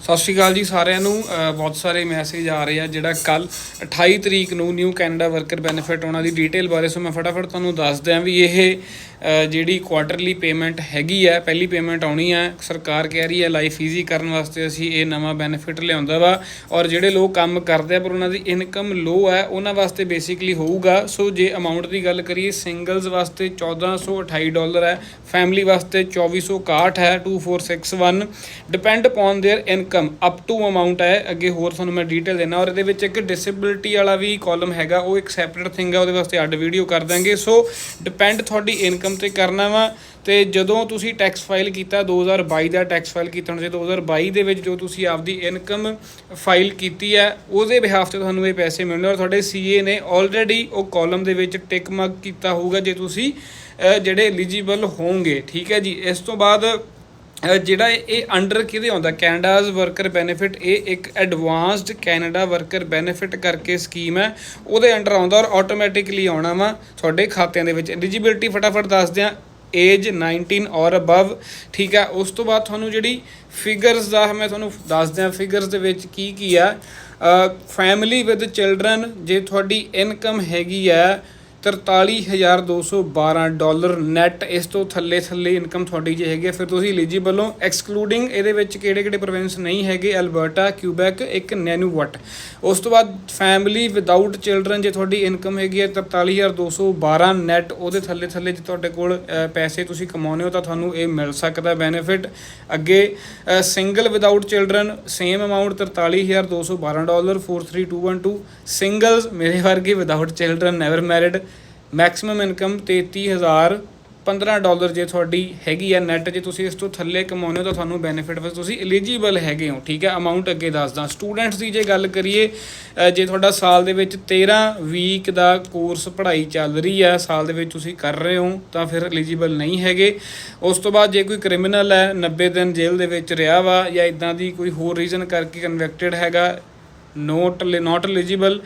ਸਤਿ ਸ਼੍ਰੀ ਅਕਾਲ ਜੀ ਸਾਰਿਆਂ ਨੂੰ। ਬਹੁਤ ਸਾਰੇ ਮੈਸੇਜ ਆ ਰਹੇ ਆ ਜਿਹੜਾ ਕੱਲ 28 ਤਰੀਕ ਨੂੰ ਨਿਊ ਕੈਨੇਡਾ ਵਰਕਰ ਬੈਨੀਫਿਟ ਉਹਨਾਂ ਦੀ ਡਿਟੇਲ ਬਾਰੇ। ਸੋ ਮੈਂ ਫਟਾਫਟ ਤੁਹਾਨੂੰ ਦੱਸ ਦਿਆਂ ਵੀ ਇਹ ਜਿਹੜੀ ਕੁਆਟਰਲੀ ਪੇਮੈਂਟ ਹੈਗੀ ਹੈ, ਪਹਿਲੀ ਪੇਮੈਂਟ ਆਉਣੀ ਹੈ। ਸਰਕਾਰ ਕਹਿ ਰਹੀ ਹੈ ਲਾਈਫ ਈਜ਼ੀ ਕਰਨ ਵਾਸਤੇ ਅਸੀਂ ਇਹ ਨਵਾਂ ਬੈਨੀਫਿਟ ਲਿਆਉਂਦਾ ਵਾ, ਔਰ ਜਿਹੜੇ ਲੋਕ ਕੰਮ ਕਰਦੇ ਆ ਪਰ ਉਹਨਾਂ ਦੀ ਇਨਕਮ ਲੋ ਹੈ ਉਹਨਾਂ ਵਾਸਤੇ ਬੇਸਿਕਲੀ ਹੋਊਗਾ। ਸੋ ਜੇ ਅਮਾਊਂਟ ਦੀ ਗੱਲ ਕਰੀਏ, ਸਿੰਗਲਸ ਵਾਸਤੇ $1428 ਹੈ, ਫੈਮਿਲੀ ਵਾਸਤੇ 2461 ਹੈ 2461, depend upon their income up to amount ਹੈ। ਅੱਗੇ ਹੋਰ ਤੁਹਾਨੂੰ ਮੈਂ ਡਿਟੇਲ ਦੇਣਾ, ਔਰ ਇਹਦੇ ਵਿੱਚ ਇੱਕ ਡਿਸੇਬਿਲਿਟੀ ਵਾਲਾ ਵੀ ਕਾਲਮ ਹੈਗਾ, ਉਹ ਇੱਕ ਸੈਪਰੇਟ ਥਿੰਗ ਹੈ, ਉਹਦੇ ਵਾਸਤੇ ਅੱਡ ਵੀਡੀਓ ਕਰ ਦਾਂਗੇ। ਸੋ ਡਿਪੈਂਡ ਤੁਹਾਡੀ ਇਨਕਮ ਤੇ ਕਰਨਾ ਵਾ। ਤੇ ਜਦੋਂ ਤੁਸੀਂ ਟੈਕਸ ਫਾਈਲ ਕੀਤਾ 2022 ਦਾ ਟੈਕਸ ਫਾਈਲ ਕੀਤਾ ਹੋਣਾ, 2022 ਦੇ ਵਿੱਚ ਜੋ ਤੁਸੀਂ ਆਪਦੀ ਇਨਕਮ ਫਾਈਲ ਕੀਤੀ ਹੈ ਉਹਦੇ ਬਿਹਾਫ 'ਤੇ ਤੁਹਾਨੂੰ ਇਹ ਪੈਸੇ ਮਿਲਣੇ, ਔਰ ਤੁਹਾਡੇ ਸੀਏ ਨੇ ਆਲਰੇਡੀ ਉਹ ਕਾਲਮ ਦੇ ਵਿੱਚ ਟਿਕ ਮਾਰਕ ਕੀਤਾ ਹੋਊਗਾ ਜੇ ਤੁਸੀਂ ਜਿਹੜੇ ਐਲੀਜੀਬਲ ਹੋਵੋਗੇ। ਠੀਕ ਹੈ ਜੀ। ਇਸ ਤੋਂ ਬਾਅਦ ਜਿਹੜਾ ਇਹ ਅੰਡਰ ਕਿਹਦੇ ਆਉਂਦਾ, ਕੈਨੇਡਾਜ਼ ਵਰਕਰ ਬੈਨੀਫਿਟ, ਇਹ ਇੱਕ ਐਡਵਾਂਸਡ ਕੈਨੇਡਾ ਵਰਕਰ ਬੈਨੀਫਿਟ ਕਰਕੇ ਸਕੀਮ ਹੈ, ਉਹਦੇ ਅੰਡਰ ਆਉਂਦਾ ਔਰ ਆਟੋਮੈਟਿਕਲੀ ਆਉਣਾ ਵਾ ਤੁਹਾਡੇ ਖਾਤਿਆਂ ਦੇ ਵਿੱਚ। ਐਲੀਜੀਬਿਲਟੀ ਫਟਾਫਟ ਦੱਸ ਦਿਆਂ, ਏਜ 19 ਔਰ ਅਬਵ। ਠੀਕ ਹੈ। ਉਸ ਤੋਂ ਬਾਅਦ ਤੁਹਾਨੂੰ ਜਿਹੜੀ ਫਿਗਰਸ ਦਾ ਮੈਂ ਤੁਹਾਨੂੰ ਦੱਸ ਦਿਆਂ, ਫਿਗਰਸ ਦੇ ਵਿੱਚ ਕੀ ਆ। ਫੈਮਿਲੀ ਵਿਦ ਚਿਲਡਰਨ, ਜੇ ਤੁਹਾਡੀ ਇਨਕਮ ਹੈਗੀ ਹੈ $43,212 ਨੈਟ, ਇਸ ਤੋਂ ਥੱਲੇ ਇਨਕਮ ਤੁਹਾਡੀ ਜੇ ਹੈਗੀ ਫਿਰ ਤੁਸੀਂ ਐਲੀਜੀਬਲ ਹੋ। ਐਕਸਕਲੂਡਿੰਗ ਇਹਦੇ ਵਿੱਚ ਕਿਹੜੇ ਪ੍ਰੋਵਿੰਸ ਨਹੀਂ ਹੈਗੇ, ਅਲਬਰਟਾ, ਕਿਊਬੈਕ, ਇੱਕ ਨੈਨੂਵਟ। ਉਸ ਤੋਂ ਬਾਅਦ ਫੈਮਿਲੀ ਵਿਦਾਊਟ ਚਿਲਡਰਨ, ਜੇ ਤੁਹਾਡੀ ਇਨਕਮ ਹੈਗੀ ਹੈ $43,212 ਨੈਟ, ਉਹਦੇ ਥੱਲੇ ਜੇ ਤੁਹਾਡੇ ਕੋਲ ਪੈਸੇ ਤੁਸੀਂ ਕਮਾਉਂਦੇ ਹੋ ਤਾਂ ਤੁਹਾਨੂੰ ਇਹ ਮਿਲ ਸਕਦਾ ਬੈਨੀਫਿਟ। ਅੱਗੇ single without children, same amount $43,212 43212। Singles ਮੇਰੇ ਵਰਗੇ without children, never married, maximum income $33,015 ਜੇ ਤੁਹਾਡੀ ਹੈਗੀ ਆ ਨੈਟ। ਜੇ ਤੁਸੀਂ ਇਸ ਤੋਂ ਥੱਲੇ ਕਮਾਉਂਦੇ ਹੋ ਤਾਂ ਤੁਹਾਨੂੰ ਬੈਨੀਫਿਟ ਵਿੱਚ ਤੁਸੀਂ ਐਲੀਜੀਬਲ ਹੈਗੇ ਹੋ। ਠੀਕ ਹੈ। ਅਮਾਊਂਟ ਅੱਗੇ ਦੱਸਦਾ। ਸਟੂਡੈਂਟਸ ਦੀ ਜੇ ਗੱਲ ਕਰੀਏ, ਜੇ ਤੁਹਾਡਾ ਸਾਲ ਦੇ ਵਿੱਚ 13 ਵੀਕ ਦਾ ਕੋਰਸ ਪੜ੍ਹਾਈ ਚੱਲ ਰਹੀ ਹੈ, ਸਾਲ ਦੇ ਵਿੱਚ ਤੁਸੀਂ ਕਰ ਰਹੇ ਹੋ ਤਾਂ ਫਿਰ ਐਲੀਜੀਬਲ ਨਹੀਂ ਹੈਗੇ। ਉਸ ਤੋਂ ਬਾਅਦ ਜੇ ਕੋਈ ਕ੍ਰਿਮੀਨਲ ਹੈ, 90 ਦਿਨ ਜੇਲ੍ਹ ਦੇ ਵਿੱਚ ਰਿਹਾ ਵਾ, ਜਾਂ ਇੱਦਾਂ ਦੀ ਕੋਈ ਹੋਰ ਰੀਜ਼ਨ ਕਰਕੇ ਕਨਵਿਕਟਡ ਹੈਗਾ, ਨੋਟ ਐਲੀਜੀਬਲ।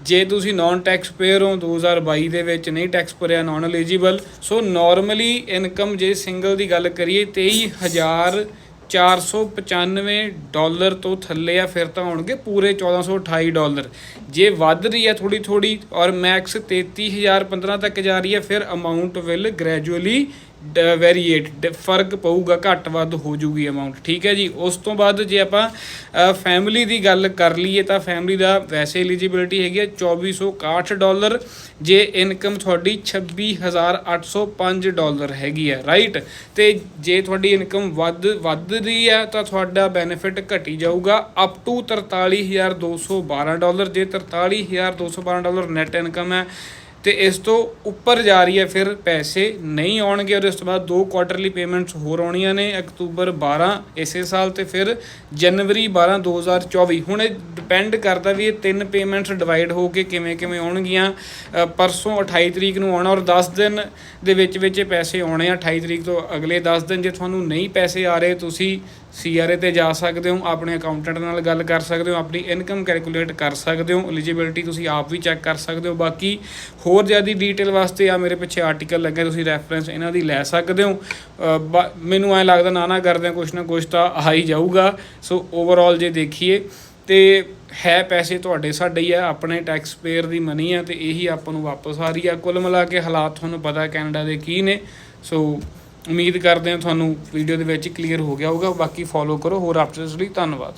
ਜੇ ਤੁਸੀਂ ਨੋਨ ਟੈਕਸ ਪੇਅਰ ਹੋ, 2022 ਦੇ ਵਿੱਚ ਨਹੀਂ ਟੈਕਸ ਭਰਿਆ, ਨੋਨ ਐਲੀਜੀਬਲ। ਸੋ ਨੋਰਮਲੀ ਇਨਕਮ ਜੇ ਸਿੰਗਲ ਦੀ ਗੱਲ ਕਰੀਏ $23,495 ਤੋਂ ਥੱਲੇ ਆ ਫਿਰ ਤਾਂ ਹੋਣਗੇ ਪੂਰੇ $1,428। ਜੇ ਵੱਧ ਰਹੀ ਹੈ ਥੋੜੀ ਔਰ ਮੈਕਸ 33,015 ਤੱਕ ਜਾ ਰਹੀ ਹੈ, ਫਿਰ ਅਮਾਊਂਟ ਵਿਲ ਗ੍ਰੈਜੂਅਲੀ ਵੈਰੀਏਟ, ਫਰਕ ਪਊਗਾ, ਘੱਟ ਵੱਧ ਹੋ ਜੂਗੀ ਅਮਾਊਂਟ। ਠੀਕ ਹੈ ਜੀ। ਉਸ ਤੋਂ ਬਾਅਦ ਜੇ ਆਪਾਂ ਫੈਮਿਲੀ ਦੀ ਗੱਲ ਕਰ ਲਈਏ ਤਾਂ ਫੈਮਿਲੀ ਦਾ ਵੈਸੇ ਐਲੀਜੀਬਿਲਿਟੀ ਹੈਗੀ ਹੈ $2,461 ਜੇ ਇਨਕਮ ਤੁਹਾਡੀ $26,805 ਹੈਗੀ ਹੈ, ਰਾਈਟ। ਤੇ ਜੇ ਤੁਹਾਡੀ ਇਨਕਮ ਵੱਧ ਰਹੀ ਹੈ ਤਾਂ ਤੁਹਾਡਾ ਬੈਨੀਫਿਟ ਘਟੀ ਜਾਊਗਾ ਅਪ ਟੂ $43,212। ਜੇ $43,212 ਨੈਟ ਇਨਕਮ ਹੈ ਤੇ ਇਸ ਤੋਂ ਉੱਪਰ ਜਾ ਰਹੀ ਹੈ ਫਿਰ ਪੈਸੇ ਨਹੀਂ ਆਉਣਗੇ। ਔਰ ਇਸ ਤੋਂ ਬਾਅਦ 2 ਕੁਆਟਰਲੀ ਪੇਮੈਂਟਸ ਹੋਰ ਆਉਣੀਆਂ ਨੇ, ਅਕਤੂਬਰ 12 ਇਸੇ ਸਾਲ ਤੇ ਫਿਰ ਜਨਵਰੀ 12 2024। ਹੁਣ ਇਹ ਡਿਪੈਂਡ ਕਰਦਾ ਵੀ ਇਹ 3 ਪੇਮੈਂਟਸ ਡਿਵਾਈਡ ਹੋ ਕੇ ਕਿਵੇਂ ਆਉਣਗੀਆਂ। ਪਰਸੋਂ 28 ਤਰੀਕ ਨੂੰ ਆਉਣਾ, ਔਰ 10 ਦਿਨ ਦੇ ਵਿੱਚ ਇਹ ਪੈਸੇ ਆਉਣੇ ਆ। 28 ਤਰੀਕ ਤੋਂ ਅਗਲੇ 10 ਦਿਨ ਜੇ ਤੁਹਾਨੂੰ ਨਹੀਂ ਪੈਸੇ ਆ ਰਹੇ, ਤੁਸੀਂ CRA ਤੇ ਜਾ ਸਕਦੇ ਹੋ, ਆਪਣੇ ਅਕਾਊਂਟੈਂਟ ਨਾਲ ਗੱਲ ਕਰ ਸਕਦੇ ਹੋ, ਆਪਣੀ ਇਨਕਮ ਕੈਲਕੂਲੇਟ ਕਰ ਸਕਦੇ ਹੋ, ਐਲੀਜੀਬਿਲਿਟੀ ਤੁਸੀਂ ਆਪ ਵੀ ਚੈੱਕ ਕਰ ਸਕਦੇ ਹੋ। ਬਾਕੀ ਹੋਰ ਜ਼ਿਆਦਾ ਡਿਟੇਲ ਵਾਸਤੇ ਆ ਮੇਰੇ ਪਿੱਛੇ ਆਰਟੀਕਲ ਲੱਗਾ, ਤੁਸੀਂ ਰੈਫਰੈਂਸ ਇਹਨਾਂ ਦੀ ਲੈ ਸਕਦੇ ਹੋ। ਮੈਨੂੰ ਐਂ ਲੱਗਦਾ ਨਾ ਕਰਦਿਆਂ ਕੁਛ ਨਾ ਕੁਛ ਤਾਂ ਆ ਹੀ ਜਾਊਗਾ। ਸੋ ਓਵਰਆਲ ਜੇ ਦੇਖੀਏ ਤੇ ਹੈ ਪੈਸੇ ਤੁਹਾਡੇ ਸਾਡੇ ਹੀ ਆ, ਆਪਣੇ ਟੈਕਸ ਪੇਅਰ ਦੀ ਮਨੀ ਆ, ਤੇ ਇਹੀ ਆਪਾਂ ਨੂੰ ਵਾਪਸ ਆ ਰਹੀ ਆ। ਕੁੱਲ ਮਿਲਾ ਕੇ ਹਾਲਾਤ ਤੁਹਾਨੂੰ ਪਤਾ ਕੈਨੇਡਾ ਦੇ ਕੀ ਨੇ। ਸੋ ਉਮੀਦ ਕਰਦੇ ਹਾਂ ਤੁਹਾਨੂੰ ਵੀਡੀਓ ਦੇ ਵਿੱਚ ਕਲੀਅਰ ਹੋ ਗਿਆ ਹੋਊਗਾ। ਬਾਕੀ ਫੋਲੋ ਕਰੋ ਹੋਰ ਅਪਡੇਟਸ ਲਈ। ਧੰਨਵਾਦ।